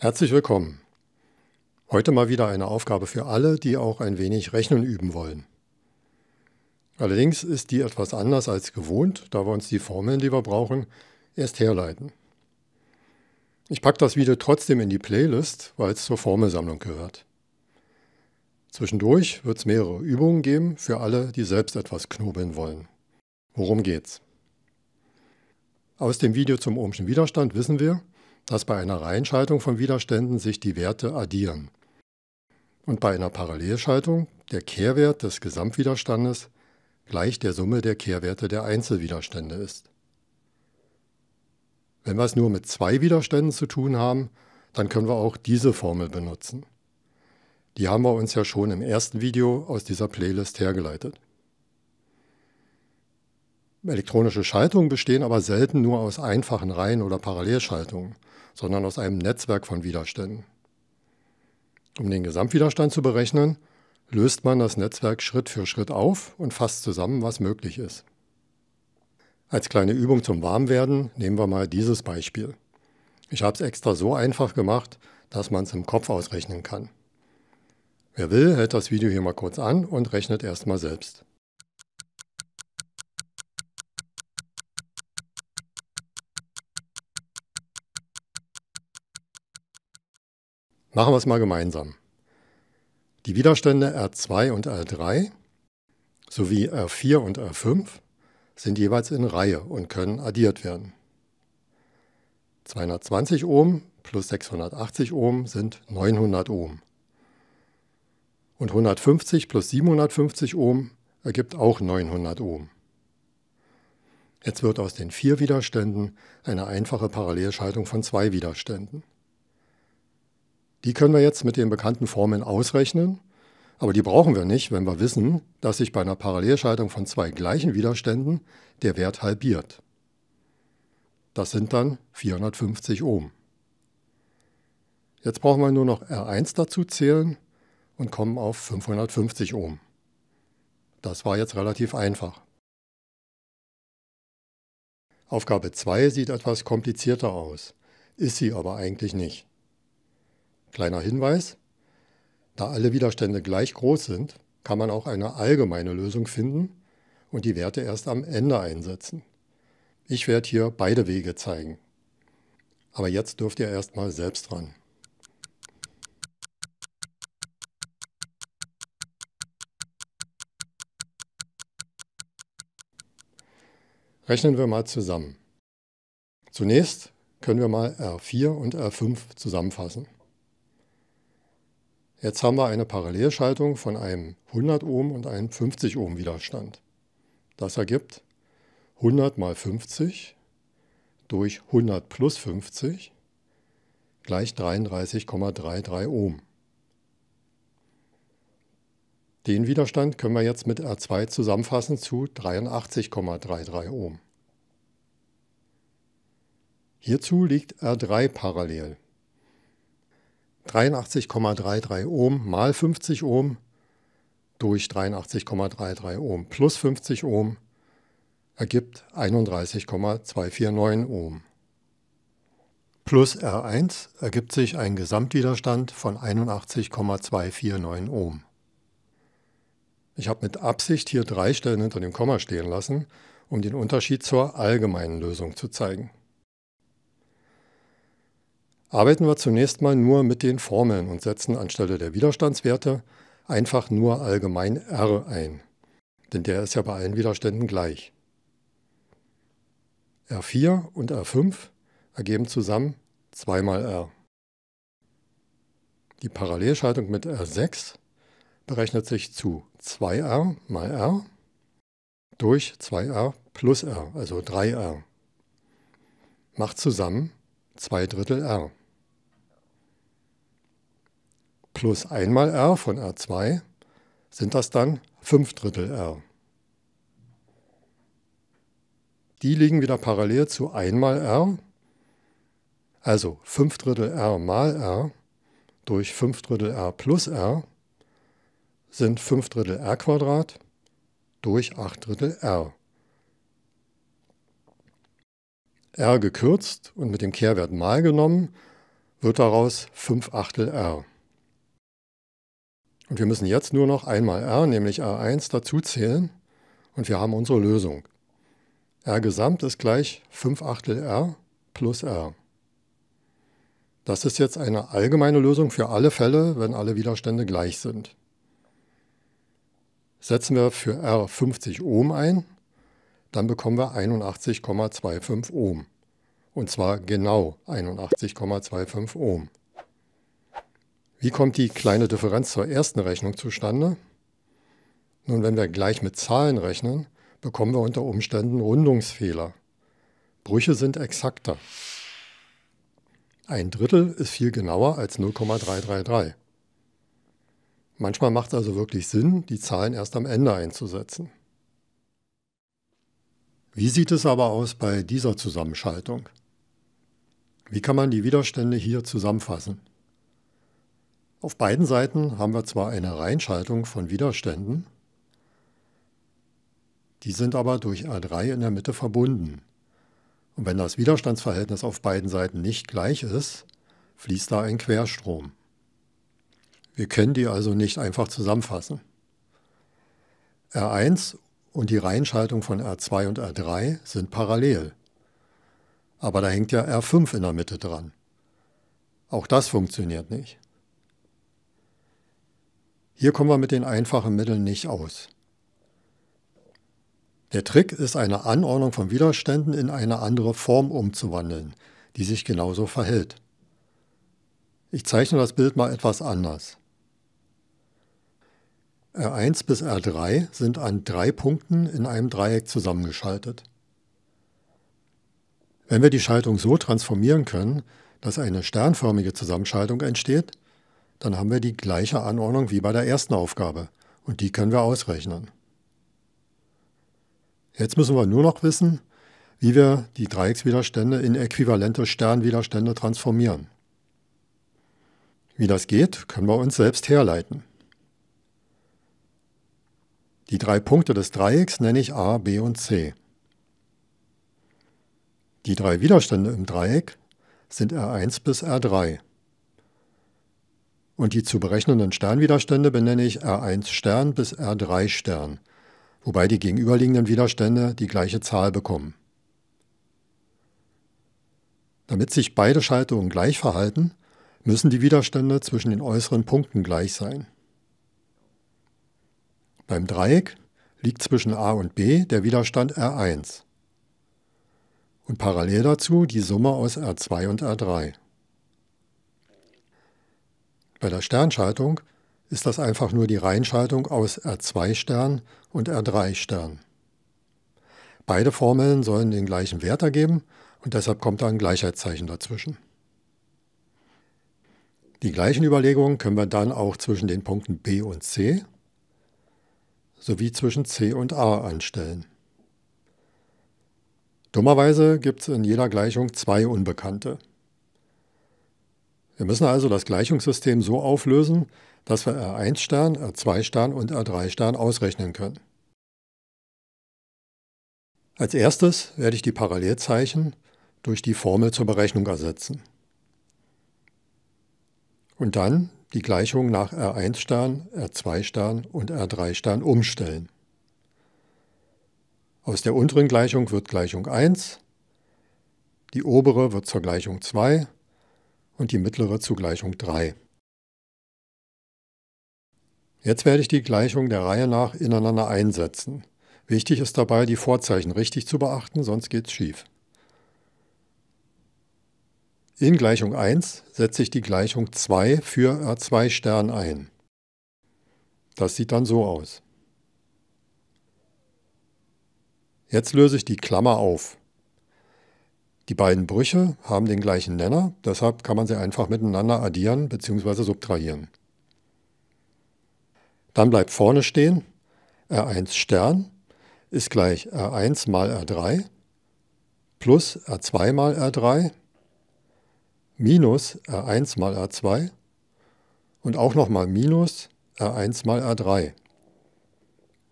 Herzlich willkommen. Heute mal wieder eine Aufgabe für alle, die auch ein wenig Rechnen üben wollen. Allerdings ist die etwas anders als gewohnt, da wir uns die Formeln, die wir brauchen, erst herleiten. Ich packe das Video trotzdem in die Playlist, weil es zur Formelsammlung gehört. Zwischendurch wird es mehrere Übungen geben für alle, die selbst etwas knobeln wollen. Worum geht's? Aus dem Video zum Ohmschen Widerstand wissen wir, dass bei einer Reihenschaltung von Widerständen sich die Werte addieren. Und bei einer Parallelschaltung der Kehrwert des Gesamtwiderstandes gleich der Summe der Kehrwerte der Einzelwiderstände ist. Wenn wir es nur mit zwei Widerständen zu tun haben, dann können wir auch diese Formel benutzen. Die haben wir uns ja schon im ersten Video aus dieser Playlist hergeleitet. Elektronische Schaltungen bestehen aber selten nur aus einfachen Reihen- oder Parallelschaltungen, sondern aus einem Netzwerk von Widerständen. Um den Gesamtwiderstand zu berechnen, löst man das Netzwerk Schritt für Schritt auf und fasst zusammen, was möglich ist. Als kleine Übung zum Warmwerden nehmen wir mal dieses Beispiel. Ich habe es extra so einfach gemacht, dass man es im Kopf ausrechnen kann. Wer will, hält das Video hier mal kurz an und rechnet erstmal selbst. Machen wir es mal gemeinsam. Die Widerstände R2 und R3 sowie R4 und R5 sind jeweils in Reihe und können addiert werden. 220 Ohm plus 680 Ohm sind 900 Ohm. Und 150 plus 750 Ohm ergibt auch 900 Ohm. Jetzt wird aus den 4 Widerständen eine einfache Parallelschaltung von 2 Widerständen. Die können wir jetzt mit den bekannten Formeln ausrechnen, aber die brauchen wir nicht, wenn wir wissen, dass sich bei einer Parallelschaltung von 2 gleichen Widerständen der Wert halbiert. Das sind dann 450 Ohm. Jetzt brauchen wir nur noch R1 dazu zählen und kommen auf 550 Ohm. Das war jetzt relativ einfach. Aufgabe 2 sieht etwas komplizierter aus, ist sie aber eigentlich nicht. Kleiner Hinweis: Da alle Widerstände gleich groß sind, kann man auch eine allgemeine Lösung finden und die Werte erst am Ende einsetzen. Ich werde hier beide Wege zeigen. Aber jetzt dürft ihr erstmal selbst ran. Rechnen wir mal zusammen. Zunächst können wir mal R4 und R5 zusammenfassen. Jetzt haben wir eine Parallelschaltung von einem 100 Ohm und einem 50 Ohm Widerstand. Das ergibt 100 mal 50 durch 100 plus 50 gleich 33,33 Ohm. Den Widerstand können wir jetzt mit R2 zusammenfassen zu 83,33 Ohm. Hierzu liegt R3 parallel. 83,33 Ohm mal 50 Ohm durch 83,33 Ohm plus 50 Ohm ergibt 31,249 Ohm. Plus R1 ergibt sich ein Gesamtwiderstand von 81,249 Ohm. Ich habe mit Absicht hier 3 Stellen hinter dem Komma stehen lassen, um den Unterschied zur allgemeinen Lösung zu zeigen. Arbeiten wir zunächst mal nur mit den Formeln und setzen anstelle der Widerstandswerte einfach nur allgemein R ein, denn der ist ja bei allen Widerständen gleich. R4 und R5 ergeben zusammen 2 mal R. Die Parallelschaltung mit R6 berechnet sich zu 2R mal R durch 2R plus R, also 3R. Macht zusammen 2/3 R. Plus 1 mal R von R2 sind das dann 5/3 R. Die liegen wieder parallel zu 1 mal R, also 5/3 R mal R durch 5/3 R plus R sind 5/3 R² durch 8/3 R. R gekürzt und mit dem Kehrwert mal genommen, wird daraus 5/8 r. Und wir müssen jetzt nur noch einmal r, nämlich r1, dazu zählen und wir haben unsere Lösung. R Gesamt ist gleich 5/8 r plus r. Das ist jetzt eine allgemeine Lösung für alle Fälle, wenn alle Widerstände gleich sind. Setzen wir für R 50 Ohm ein, dann bekommen wir 81,25 Ohm. Und zwar genau 81,25 Ohm. Wie kommt die kleine Differenz zur ersten Rechnung zustande? Nun, wenn wir gleich mit Zahlen rechnen, bekommen wir unter Umständen Rundungsfehler. Brüche sind exakter. 1/3 ist viel genauer als 0,333. Manchmal macht es also wirklich Sinn, die Zahlen erst am Ende einzusetzen. Wie sieht es aber aus bei dieser Zusammenschaltung? Wie kann man die Widerstände hier zusammenfassen? Auf beiden Seiten haben wir zwar eine Reihenschaltung von Widerständen, die sind aber durch R3 in der Mitte verbunden. Und wenn das Widerstandsverhältnis auf beiden Seiten nicht gleich ist, fließt da ein Querstrom. Wir können die also nicht einfach zusammenfassen. R1 und die Reihenschaltung von R2 und R3 sind parallel. Aber da hängt ja R5 in der Mitte dran. Auch das funktioniert nicht. Hier kommen wir mit den einfachen Mitteln nicht aus. Der Trick ist, eine Anordnung von Widerständen in eine andere Form umzuwandeln, die sich genauso verhält. Ich zeichne das Bild mal etwas anders. R1 bis R3 sind an 3 Punkten in einem Dreieck zusammengeschaltet. Wenn wir die Schaltung so transformieren können, dass eine sternförmige Zusammenschaltung entsteht, dann haben wir die gleiche Anordnung wie bei der ersten Aufgabe und die können wir ausrechnen. Jetzt müssen wir nur noch wissen, wie wir die Dreieckswiderstände in äquivalente Sternwiderstände transformieren. Wie das geht, können wir uns selbst herleiten. Die 3 Punkte des Dreiecks nenne ich A, B und C. Die 3 Widerstände im Dreieck sind R1 bis R3. Und die zu berechnenden Sternwiderstände benenne ich R1 Stern bis R3 Stern, wobei die gegenüberliegenden Widerstände die gleiche Zahl bekommen. Damit sich beide Schaltungen gleich verhalten, müssen die Widerstände zwischen den äußeren Punkten gleich sein. Beim Dreieck liegt zwischen A und B der Widerstand R1 und parallel dazu die Summe aus R2 und R3. Bei der Sternschaltung ist das einfach nur die Reihenschaltung aus R2 Stern und R3 Stern. Beide Formeln sollen den gleichen Wert ergeben und deshalb kommt da ein Gleichheitszeichen dazwischen. Die gleichen Überlegungen können wir dann auch zwischen den Punkten B und C sowie zwischen C und A anstellen. Dummerweise gibt es in jeder Gleichung 2 Unbekannte. Wir müssen also das Gleichungssystem so auflösen, dass wir R1 Stern, R2 Stern und R3 Stern ausrechnen können. Als erstes werde ich die Parallelzeichen durch die Formel zur Berechnung ersetzen. Und dann die Gleichung nach R1 Stern, R2 Stern und R3 Stern umstellen. Aus der unteren Gleichung wird Gleichung 1, die obere wird zur Gleichung 2 und die mittlere zu Gleichung 3. Jetzt werde ich die Gleichung der Reihe nach ineinander einsetzen. Wichtig ist dabei, die Vorzeichen richtig zu beachten, sonst geht's schief. In Gleichung 1 setze ich die Gleichung 2 für R2 Stern ein. Das sieht dann so aus. Jetzt löse ich die Klammer auf. Die beiden Brüche haben den gleichen Nenner, deshalb kann man sie einfach miteinander addieren bzw. subtrahieren. Dann bleibt vorne stehen, R1 Stern ist gleich R1 mal R3 plus R2 mal R3 minus R1 mal R2 und auch nochmal minus R1 mal R3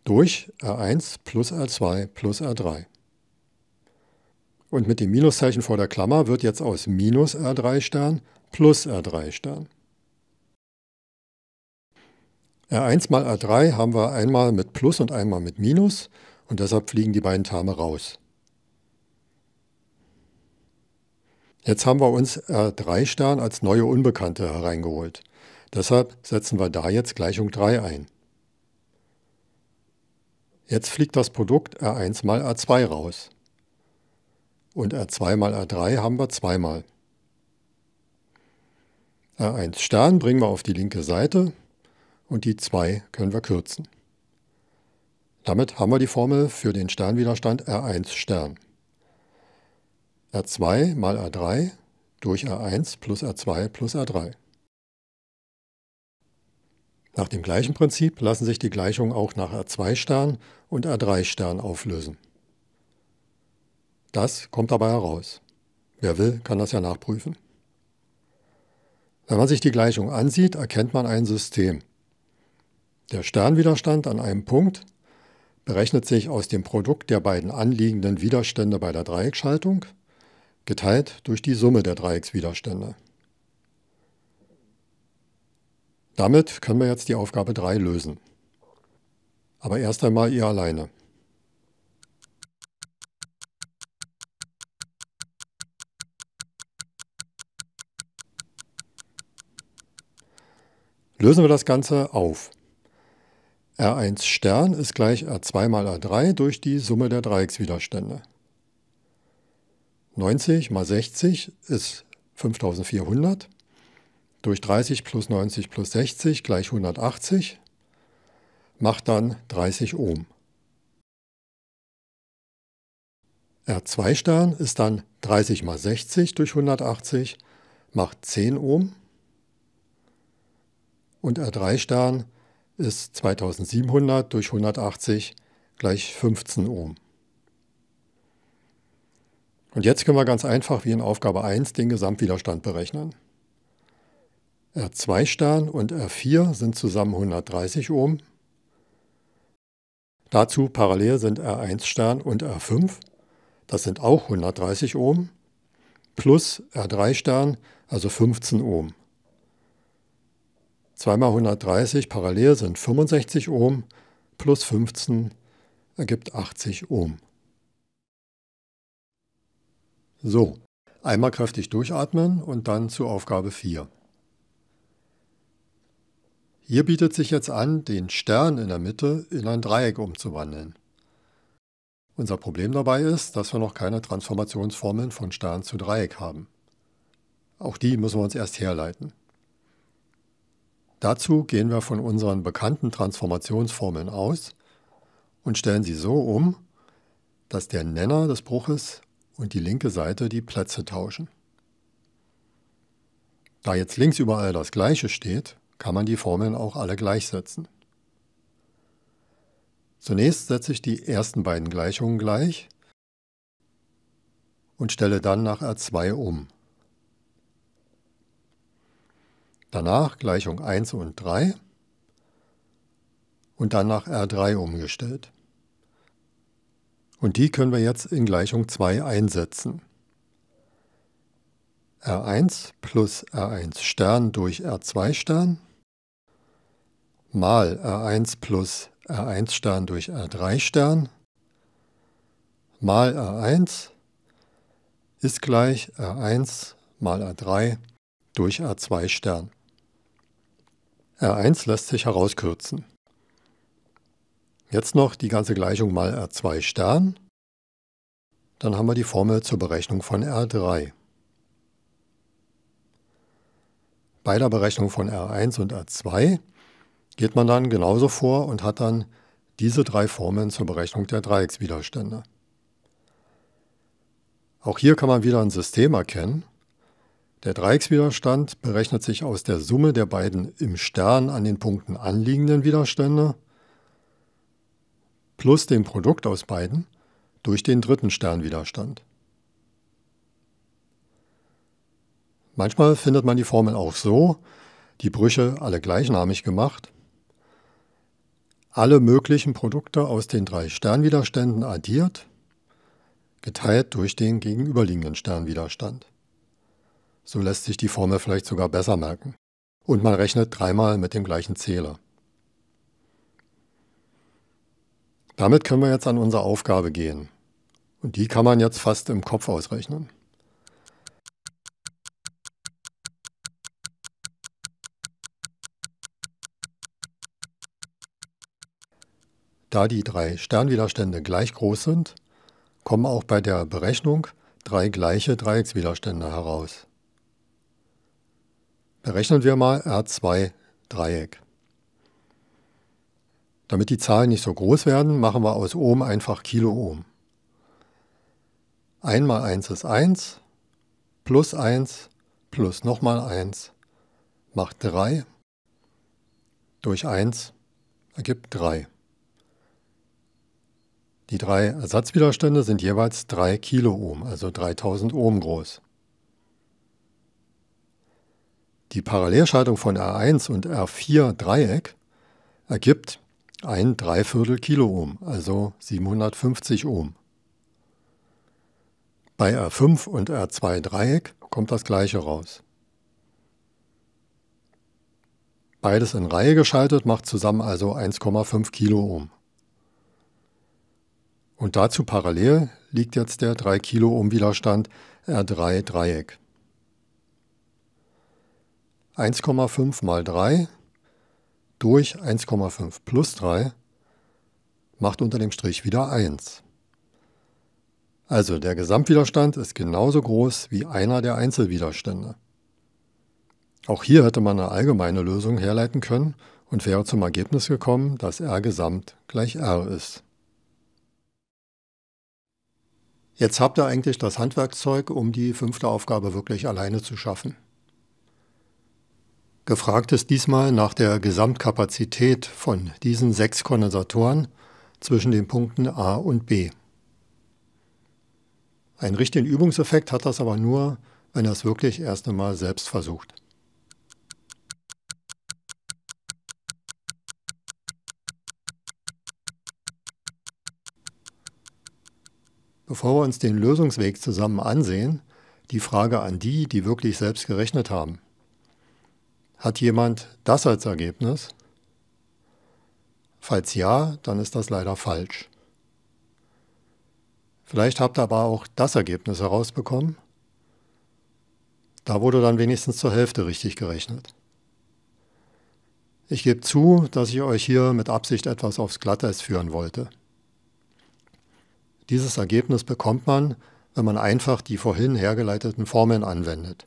durch R1 plus R2 plus R3. Und mit dem Minuszeichen vor der Klammer wird jetzt aus minus R3 Stern plus R3 Stern. R1 mal R3 haben wir einmal mit Plus und einmal mit Minus und deshalb fliegen die beiden Terme raus. Jetzt haben wir uns R3 Stern als neue Unbekannte hereingeholt. Deshalb setzen wir da jetzt Gleichung 3 ein. Jetzt fliegt das Produkt R1 mal R2 raus. Und R2 mal R3 haben wir zweimal. R1 Stern bringen wir auf die linke Seite und die 2 können wir kürzen. Damit haben wir die Formel für den Sternwiderstand R1 Stern. R2 mal R3 durch R1 plus R2 plus R3. Nach dem gleichen Prinzip lassen sich die Gleichungen auch nach R2 Stern und R3 Stern auflösen. Das kommt dabei heraus. Wer will, kann das ja nachprüfen. Wenn man sich die Gleichung ansieht, erkennt man ein System. Der Sternwiderstand an einem Punkt berechnet sich aus dem Produkt der beiden anliegenden Widerstände bei der Dreiecksschaltung, geteilt durch die Summe der Dreieckswiderstände. Damit können wir jetzt die Aufgabe 3 lösen. Aber erst einmal ihr alleine. Lösen wir das Ganze auf. R1 Stern ist gleich R2 mal R3 durch die Summe der Dreieckswiderstände. 90 mal 60 ist 5400. Durch 30 plus 90 plus 60 gleich 180. Macht dann 30 Ohm. R2 Stern ist dann 30 mal 60 durch 180, macht 10 Ohm. Und R3 Stern ist 2700 durch 180 gleich 15 Ohm. Und jetzt können wir ganz einfach wie in Aufgabe 1 den Gesamtwiderstand berechnen. R2 Stern und R4 sind zusammen 130 Ohm. Dazu parallel sind R1 Stern und R5, das sind auch 130 Ohm, plus R3 Stern, also 15 Ohm. 2 mal 130 parallel sind 65 Ohm, plus 15 ergibt 80 Ohm. So, einmal kräftig durchatmen und dann zur Aufgabe 4. Hier bietet sich jetzt an, den Stern in der Mitte in ein Dreieck umzuwandeln. Unser Problem dabei ist, dass wir noch keine Transformationsformeln von Stern zu Dreieck haben. Auch die müssen wir uns erst herleiten. Dazu gehen wir von unseren bekannten Transformationsformeln aus und stellen sie so um, dass der Nenner des Bruches und die linke Seite die Plätze tauschen. Da jetzt links überall das Gleiche steht, kann man die Formeln auch alle gleichsetzen. Zunächst setze ich die ersten beiden Gleichungen gleich und stelle dann nach R2 um. Danach Gleichung 1 und 3 und dann nach R3 umgestellt. Und die können wir jetzt in Gleichung 2 einsetzen. R1 plus R1 Stern durch R2 Stern mal R1 plus R1 Stern durch R3 Stern mal R1 ist gleich R1 mal R3 durch R2 Stern. R1 lässt sich herauskürzen. Jetzt noch die ganze Gleichung mal R2 Stern. Dann haben wir die Formel zur Berechnung von R3. Bei der Berechnung von R1 und R2 geht man dann genauso vor und hat dann diese 3 Formeln zur Berechnung der Dreieckswiderstände. Auch hier kann man wieder ein System erkennen. Der Dreieckswiderstand berechnet sich aus der Summe der beiden im Stern an den Punkten anliegenden Widerstände plus dem Produkt aus beiden durch den dritten Sternwiderstand. Manchmal findet man die Formel auch so, die Brüche alle gleichnamig gemacht, alle möglichen Produkte aus den 3 Sternwiderständen addiert, geteilt durch den gegenüberliegenden Sternwiderstand. So lässt sich die Formel vielleicht sogar besser merken. Und man rechnet dreimal mit dem gleichen Zähler. Damit können wir jetzt an unsere Aufgabe gehen. Und die kann man jetzt fast im Kopf ausrechnen. Da die drei Sternwiderstände gleich groß sind, kommen auch bei der Berechnung drei gleiche Dreieckswiderstände heraus. Berechnen wir mal R2-Dreieck. Damit die Zahlen nicht so groß werden, machen wir aus Ohm einfach Kiloohm. 1 mal 1 ist 1, plus 1, plus nochmal 1 macht 3, durch 1 ergibt 3. Die drei Ersatzwiderstände sind jeweils 3 Kiloohm, also 3000 Ohm groß. Die Parallelschaltung von R1 und R4 Dreieck ergibt ein Dreiviertel Kiloohm, also 750 Ohm. Bei R5 und R2 Dreieck kommt das gleiche raus. Beides in Reihe geschaltet macht zusammen also 1,5 Kiloohm. Und dazu parallel liegt jetzt der 3 Kiloohm Widerstand R3 Dreieck. 1,5 mal 3 durch 1,5 plus 3 macht unter dem Strich wieder 1. Also der Gesamtwiderstand ist genauso groß wie einer der Einzelwiderstände. Auch hier hätte man eine allgemeine Lösung herleiten können und wäre zum Ergebnis gekommen, dass R Gesamt gleich R ist. Jetzt habt ihr eigentlich das Handwerkszeug, um die 5. Aufgabe wirklich alleine zu schaffen. Gefragt ist diesmal nach der Gesamtkapazität von diesen 6 Kondensatoren zwischen den Punkten A und B. Einen richtigen Übungseffekt hat das aber nur, wenn ihr es wirklich erst einmal selbst versucht. Bevor wir uns den Lösungsweg zusammen ansehen, die Frage an die, die wirklich selbst gerechnet haben. Hat jemand das als Ergebnis? Falls ja, dann ist das leider falsch. Vielleicht habt ihr aber auch das Ergebnis herausbekommen. Da wurde dann wenigstens zur Hälfte richtig gerechnet. Ich gebe zu, dass ich euch hier mit Absicht etwas aufs Glatteis führen wollte. Dieses Ergebnis bekommt man, wenn man einfach die vorhin hergeleiteten Formeln anwendet.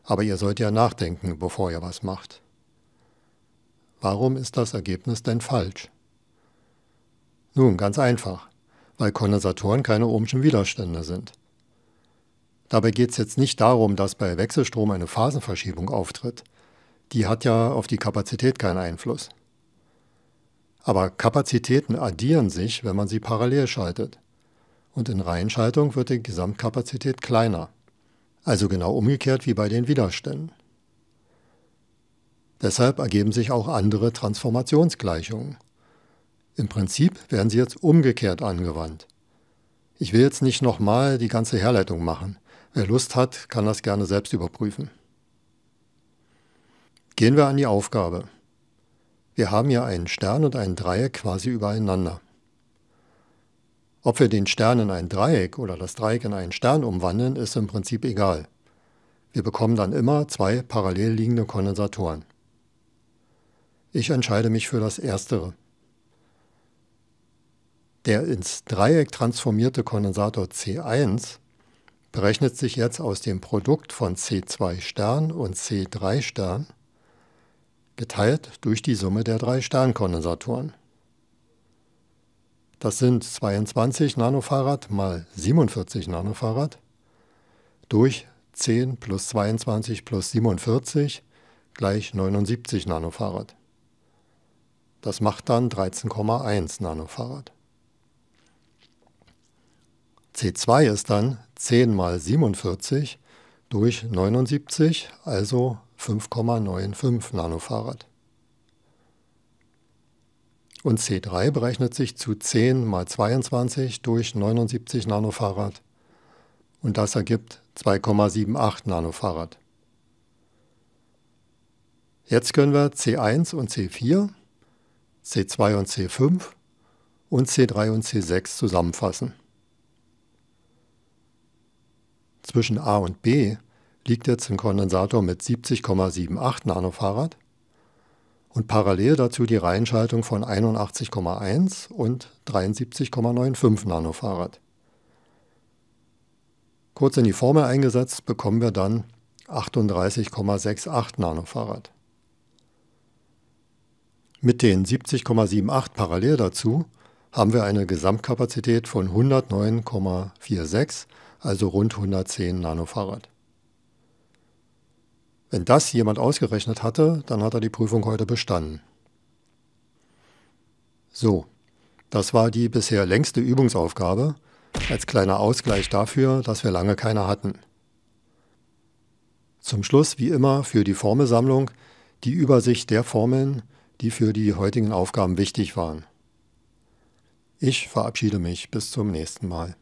Aber ihr sollt ja nachdenken, bevor ihr was macht. Warum ist das Ergebnis denn falsch? Nun, ganz einfach, weil Kondensatoren keine ohmschen Widerstände sind. Dabei geht es jetzt nicht darum, dass bei Wechselstrom eine Phasenverschiebung auftritt. Die hat ja auf die Kapazität keinen Einfluss. Aber Kapazitäten addieren sich, wenn man sie parallel schaltet. Und in Reihenschaltung wird die Gesamtkapazität kleiner. Also genau umgekehrt wie bei den Widerständen. Deshalb ergeben sich auch andere Transformationsgleichungen. Im Prinzip werden sie jetzt umgekehrt angewandt. Ich will jetzt nicht nochmal die ganze Herleitung machen. Wer Lust hat, kann das gerne selbst überprüfen. Gehen wir an die Aufgabe. Wir haben hier einen Stern und ein Dreieck quasi übereinander. Ob wir den Stern in ein Dreieck oder das Dreieck in einen Stern umwandeln, ist im Prinzip egal. Wir bekommen dann immer 2 parallel liegende Kondensatoren. Ich entscheide mich für das Erstere. Der ins Dreieck transformierte Kondensator C1 berechnet sich jetzt aus dem Produkt von C2 Stern und C3 Stern geteilt durch die Summe der 3 Sternkondensatoren. Das sind 22 Nanofarad mal 47 Nanofarad durch 10 plus 22 plus 47 gleich 79 Nanofarad. Das macht dann 13,1 Nanofarad. C2 ist dann 10 mal 47 durch 79, also 5,95 Nanofarad. Und C3 berechnet sich zu 10 mal 22 durch 79 Nanofarad, und das ergibt 2,78 Nanofarad. Jetzt können wir C1 und C4, C2 und C5 und C3 und C6 zusammenfassen. Zwischen A und B liegt jetzt ein Kondensator mit 70,78 Nanofarad und parallel dazu die Reihenschaltung von 81,1 und 73,95 Nanofarad. Kurz in die Formel eingesetzt bekommen wir dann 38,68 Nanofarad. Mit den 70,78 parallel dazu haben wir eine Gesamtkapazität von 109,46, also rund 110 Nanofarad. Wenn das jemand ausgerechnet hatte, dann hat er die Prüfung heute bestanden. So, das war die bisher längste Übungsaufgabe, als kleiner Ausgleich dafür, dass wir lange keine hatten. Zum Schluss, wie immer, für die Formelsammlung die Übersicht der Formeln, die für die heutigen Aufgaben wichtig waren. Ich verabschiede mich bis zum nächsten Mal.